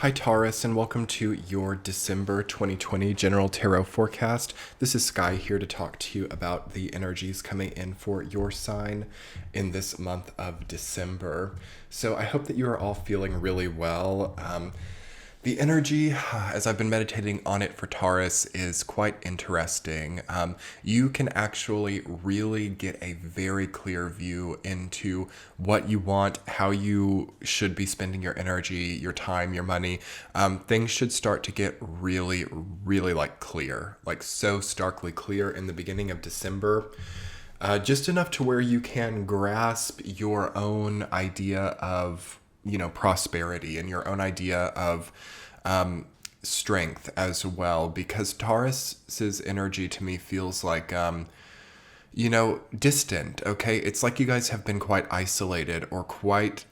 Hi Taurus, and welcome to your December 2020 General Tarot Forecast. This is Sky here to talk to you about the energies coming in for your sign in this month of December. So I hope that you are all feeling really well. The energy, as I've been meditating on it for Taurus, is quite interesting. You can actually really get a very clear view into what you want, how you should be spending your energy, your time, your money. Things should start to get really, really clear, like so starkly clear in the beginning of December. Just enough to where you can grasp your own idea of prosperity and your own idea of strength as well, because Taurus's energy to me feels like distant. Okay, it's like you guys have been quite isolated or quite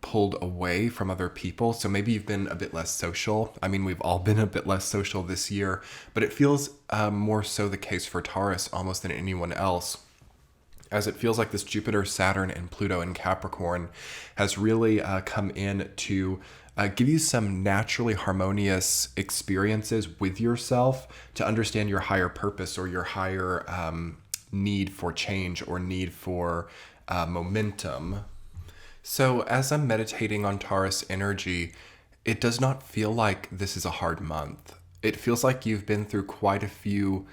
pulled away from other people. So maybe you've been a bit less social. I mean, we've all been a bit less social this year, but it feels more so the case for Taurus almost than anyone else, as it feels like this Jupiter, Saturn, and Pluto in Capricorn has really come in to give you some naturally harmonious experiences with yourself to understand your higher purpose or your higher need for change or need for momentum. So as I'm meditating on Taurus energy, it does not feel like this is a hard month. It feels like you've been through quite a few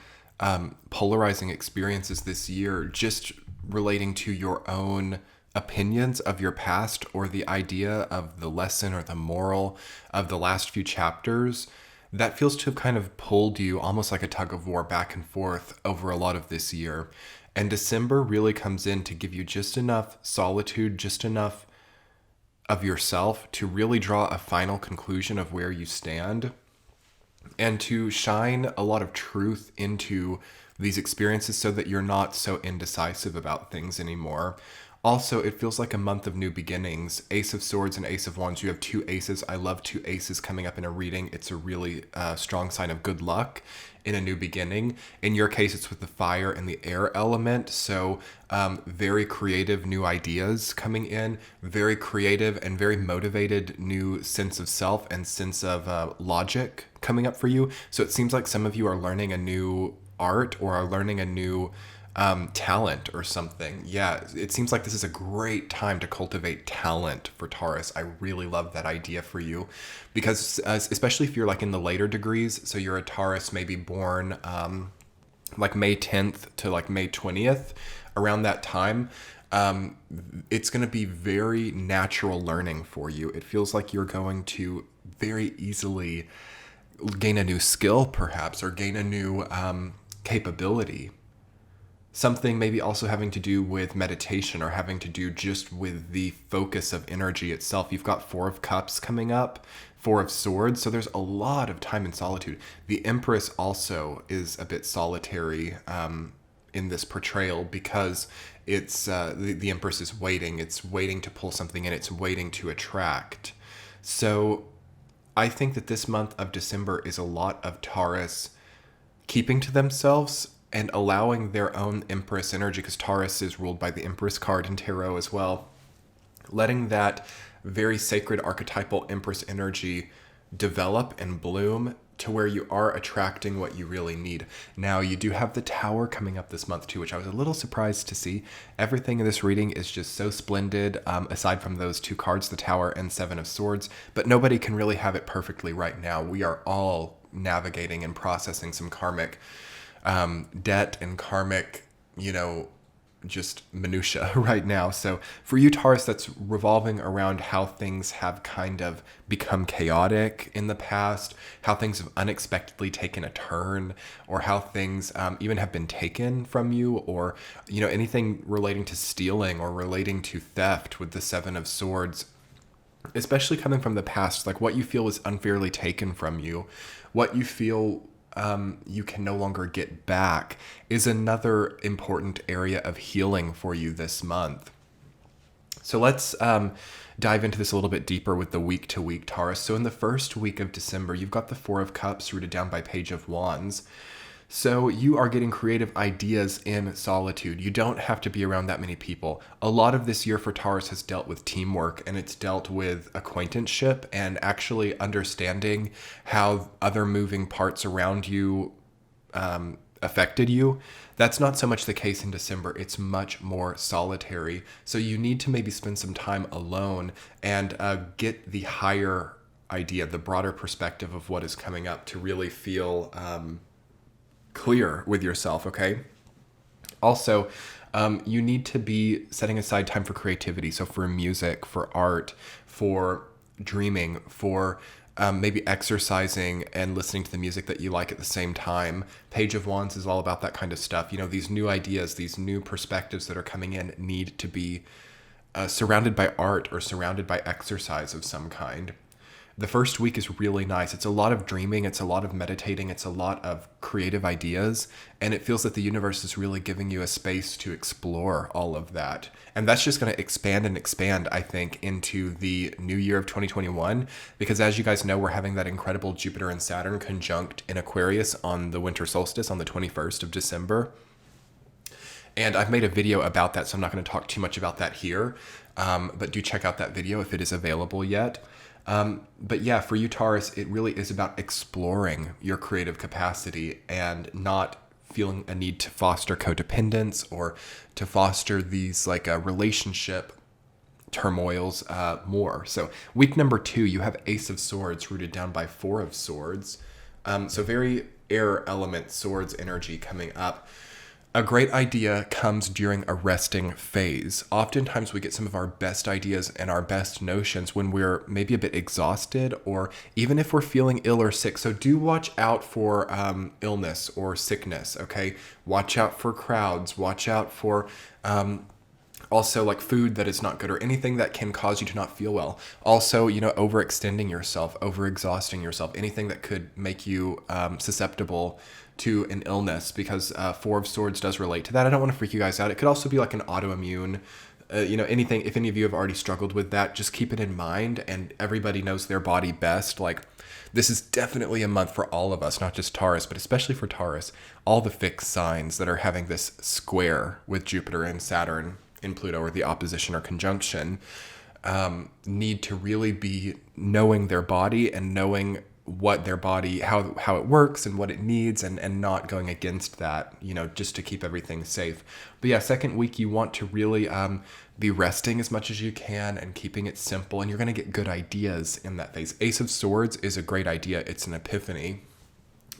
polarizing experiences this year, just relating to your own opinions of your past or the idea of the lesson or the moral of the last few chapters. That feels to have kind of pulled you almost like a tug of war back and forth over a lot of this year. And December really comes in to give you just enough solitude, just enough of yourself to really draw a final conclusion of where you stand, and to shine a lot of truth into these experiences so that you're not so indecisive about things anymore. Also, it feels like a month of new beginnings. Ace of Swords and Ace of Wands. You have two aces. I love two aces coming up in a reading. It's a really strong sign of good luck in a new beginning. In your case, it's with the fire and the air element. So very creative new ideas coming in. Very creative and very motivated new sense of self and sense of logic coming up for you. So it seems like some of you are learning a new art or are learning a new talent or something. Yeah, it seems like this is a great time to cultivate talent for Taurus. I really love that idea for you, because especially if you're like in the later degrees, so you're a Taurus maybe born like May 10th to like May 20th, around that time, it's going to be very natural learning for you. It feels like you're going to very easily gain a new skill perhaps, or gain a new capability. Something maybe also having to do with meditation or having to do just with the focus of energy itself. You've got Four of Cups coming up, Four of Swords, so there's a lot of time in solitude. The Empress also is a bit solitary in this portrayal, because it's the Empress is waiting. It's waiting to pull something in. It's waiting to attract. So I think that this month of December is a lot of Taurus keeping to themselves and allowing their own Empress energy, because Taurus is ruled by the Empress card in tarot as well. Letting that very sacred archetypal Empress energy develop and bloom to where you are attracting what you really need. Now, you do have the Tower coming up this month too, which I was a little surprised to see. Everything in this reading is just so splendid, aside from those two cards, the Tower and Seven of Swords, but nobody can really have it perfectly right now. We are all navigating and processing some karmic debt and karmic, just minutia right now. So for you, Taurus, that's revolving around how things have kind of become chaotic in the past, how things have unexpectedly taken a turn, or how things even have been taken from you, or, anything relating to stealing or relating to theft with the Seven of Swords, especially coming from the past, like what you feel was unfairly taken from you, what you feel you can no longer get back, is another important area of healing for you this month. So let's dive into this a little bit deeper with the week to week Taurus. So in the first week of December, you've got the Four of Cups rooted down by Page of Wands. So you are getting creative ideas in solitude. You don't have to be around that many people. A lot of this year for Taurus has dealt with teamwork, and it's dealt with acquaintanceship and actually understanding how other moving parts around you affected you. That's not so much the case in December. It's much more solitary. So you need to maybe spend some time alone and get the higher idea, the broader perspective of what is coming up to really feel clear with yourself, okay? Also, you need to be setting aside time for creativity. So for music, for art, for dreaming, for maybe exercising and listening to the music that you like at the same time. Page of Wands is all about that kind of stuff. You know, these new ideas, these new perspectives that are coming in need to be surrounded by art or surrounded by exercise of some kind. The first week is really nice. It's a lot of dreaming, it's a lot of meditating, it's a lot of creative ideas, and it feels that the universe is really giving you a space to explore all of that. And that's just going to expand and expand, I think, into the new year of 2021, because as you guys know, we're having that incredible Jupiter and Saturn conjunct in Aquarius on the winter solstice on the 21st of December. And I've made a video about that, so I'm not going to talk too much about that here, but do check out that video if it is available yet. But yeah, for you, Taurus, it really is about exploring your creative capacity and not feeling a need to foster codependence or to foster these like relationship turmoils more. So week number 2, you have Ace of Swords rooted down by 4 of Swords. So very air element swords energy coming up. A great idea comes during a resting phase. Oftentimes we get some of our best ideas and our best notions when we're maybe a bit exhausted or even if we're feeling ill or sick. So do watch out for illness or sickness, okay? Watch out for crowds. Watch out for also like food that is not good or anything that can cause you to not feel well. Also, you know, overextending yourself, overexhausting yourself, anything that could make you susceptible to an illness, because 4 of Swords does relate to that. I don't want to freak you guys out. It could also be like an autoimmune, you know, anything. If any of you have already struggled with that, just keep it in mind. And everybody knows their body best. Like, this is definitely a month for all of us, not just Taurus, but especially for Taurus. All the fixed signs that are having this square with Jupiter and Saturn in Pluto, or the opposition or conjunction, need to really be knowing their body and knowing what their body, how it works and what it needs, and not going against that, you know, just to keep everything safe. But yeah, second week, you want to really be resting as much as you can and keeping it simple, and you're going to get good ideas in that phase. Ace of Swords is a great idea. It's an epiphany.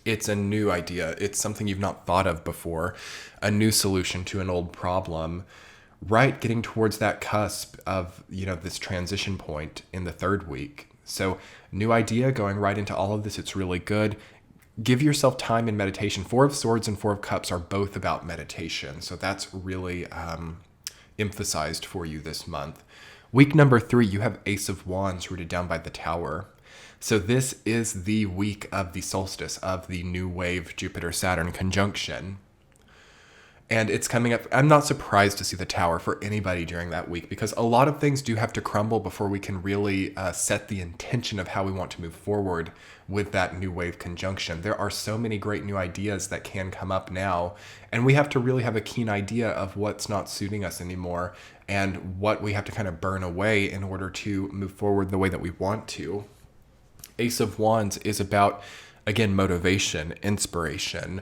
It's a new idea. It's something you've not thought of before, a new solution to an old problem. Right, getting towards that cusp of, you know, this transition point in the third week. So new idea, going right into all of this. It's really good. Give yourself time in meditation. 4 of Swords and 4 of Cups are both about meditation. So that's really emphasized for you this month. Week number 3, you have Ace of Wands rooted down by the Tower. So this is the week of the solstice, of the new wave Jupiter-Saturn conjunction. And it's coming up. I'm not surprised to see the Tower for anybody during that week, because a lot of things do have to crumble before we can really set the intention of how we want to move forward with that new wave conjunction. There are so many great new ideas that can come up now, and we have to really have a keen idea of what's not suiting us anymore and what we have to kind of burn away in order to move forward the way that we want to. Ace of Wands is about, again, motivation, inspiration,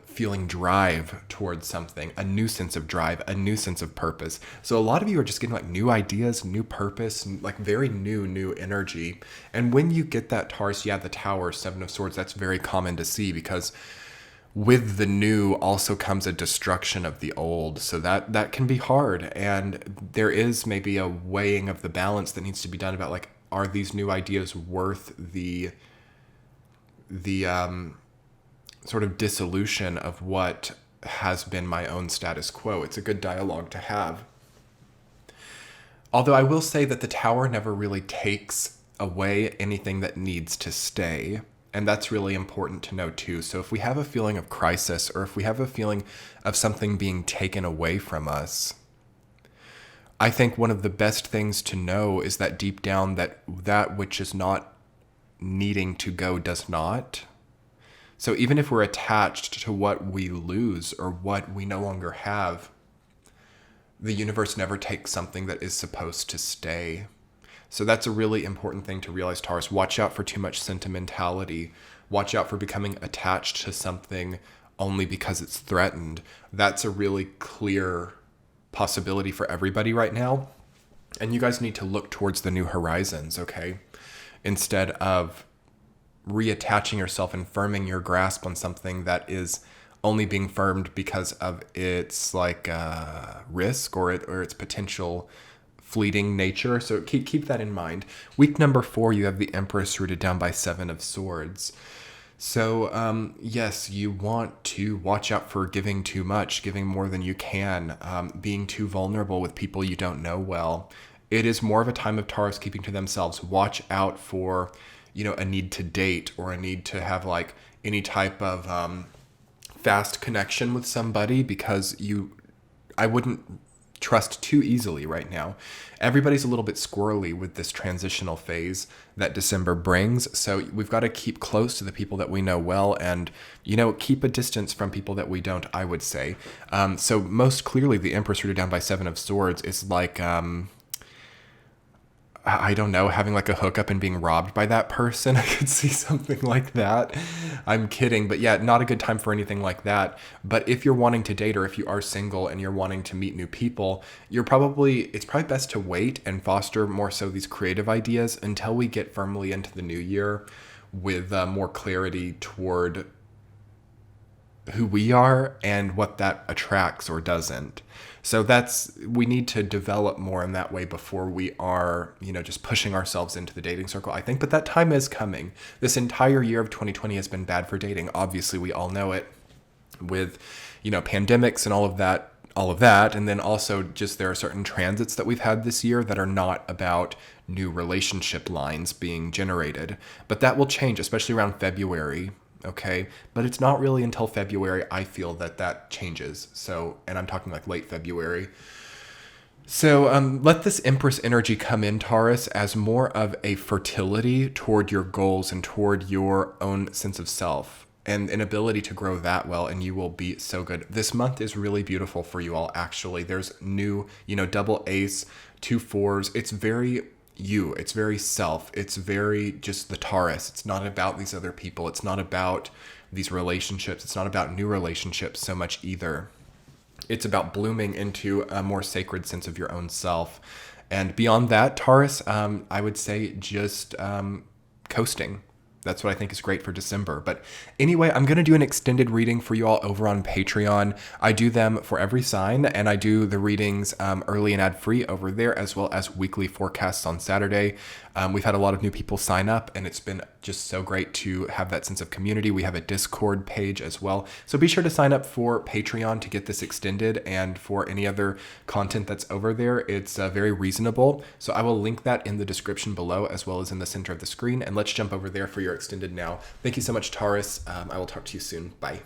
feeling drive towards something, a new sense of drive, a new sense of purpose. So a lot of you are just getting like new ideas, new purpose, like very new energy. And when you get that Taurus, yeah, the Tower, 7 of Swords, that's very common to see, because with the new also comes a destruction of the old. So that can be hard. And there is maybe a weighing of the balance that needs to be done about like, are these new ideas worth the sort of dissolution of what has been my own status quo? It's a good dialogue to have. Although I will say that the Tower never really takes away anything that needs to stay. And that's really important to know too. So if we have a feeling of crisis, or if we have a feeling of something being taken away from us, I think one of the best things to know is that deep down that which is not needing to go does not. So even if we're attached to what we lose or what we no longer have, the universe never takes something that is supposed to stay. So that's a really important thing to realize, Taurus. Watch out for too much sentimentality. Watch out for becoming attached to something only because it's threatened. That's a really clear possibility for everybody right now. And you guys need to look towards the new horizons, okay? Instead of reattaching yourself and firming your grasp on something that is only being firmed because of its risk or its potential fleeting nature. So keep that in mind. Week number 4, you have the Empress rooted down by 7 of Swords. So yes, you want to watch out for giving too much, giving more than you can, being too vulnerable with people you don't know well. It is more of a time of Taurus keeping to themselves. Watch out for, a need to date or a need to have any type of fast connection with somebody, because I wouldn't trust too easily right now. Everybody's a little bit squirrely with this transitional phase that December brings. So we've got to keep close to the people that we know well and, keep a distance from people that we don't, I would say. So most clearly, the Empress rooted down by 7 of Swords is like, I don't know, having a hookup and being robbed by that person. I could see something like that. I'm kidding, but yeah, not a good time for anything like that. But if you're wanting to date, or if you are single and you're wanting to meet new people, it's probably best to wait and foster more so these creative ideas until we get firmly into the new year with more clarity toward who we are and what that attracts or doesn't. So we need to develop more in that way before we are, just pushing ourselves into the dating circle, I think. But that time is coming. This entire year of 2020 has been bad for dating. Obviously, we all know it, with, pandemics and all of that. And then also just there are certain transits that we've had this year that are not about new relationship lines being generated. But that will change, especially around February. Okay, but it's not really until February, I feel, that changes. So, and I'm talking late February. So let this Empress energy come in, Taurus, as more of a fertility toward your goals and toward your own sense of self and an ability to grow that well, and you will be so good. This month is really beautiful for you all, actually. There's new, double ace, 2 4s. It's very it's very self. It's very just the Taurus. It's not about these other people. It's not about these relationships. It's not about new relationships so much either. It's about blooming into a more sacred sense of your own self. And beyond that, Taurus, I would say just coasting. That's what I think is great for December. But anyway, I'm going to do an extended reading for you all over on Patreon. I do them for every sign, and I do the readings early and ad-free over there, as well as weekly forecasts on Saturday. We've had a lot of new people sign up, and it's been just so great to have that sense of community. We have a Discord page as well. So be sure to sign up for Patreon to get this extended, and for any other content that's over there. It's very reasonable. So I will link that in the description below, as well as in the center of the screen. And let's jump over there for your extended now. Thank you so much, Taurus. I will talk to you soon. Bye.